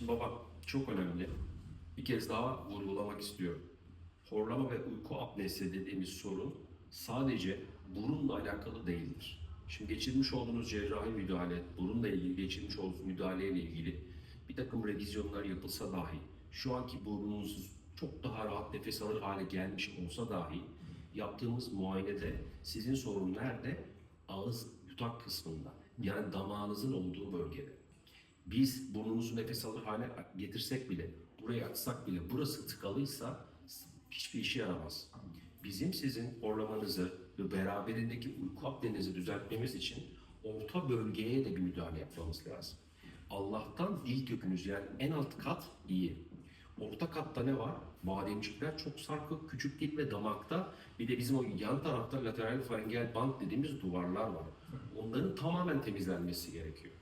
Şimdi baba çok önemli. Bir kez daha vurgulamak istiyorum. Horlama ve uyku apnesi dediğimiz sorun sadece burunla alakalı değildir. Şimdi geçirmiş olduğunuz cerrahi müdahale, burunla ilgili geçirmiş olduğunuz müdahaleyle ilgili bir takım revizyonlar yapılsa dahi, şu anki burnunuz çok daha rahat nefes alır hale gelmiş olsa dahi yaptığımız muayenede sizin sorun nerede? Ağız yutak kısmında. Yani damağınızın olduğu bölgede. Biz burnumuzu nefes alır hale getirsek bile, burayı açsak bile burası tıkalıysa hiçbir işe yaramaz. Bizim sizin horlamanızı ve beraberindeki uyku apnenizi düzeltmemiz için orta bölgeye de bir müdahale yapmamız lazım. Allah'tan dil kökünüz yani en alt kat iyi. Orta katta ne var? Bademcikler çok sarkık, küçük dil ve damakta bir de bizim o yan tarafta lateral faringel band dediğimiz duvarlar var. Onların tamamen temizlenmesi gerekiyor.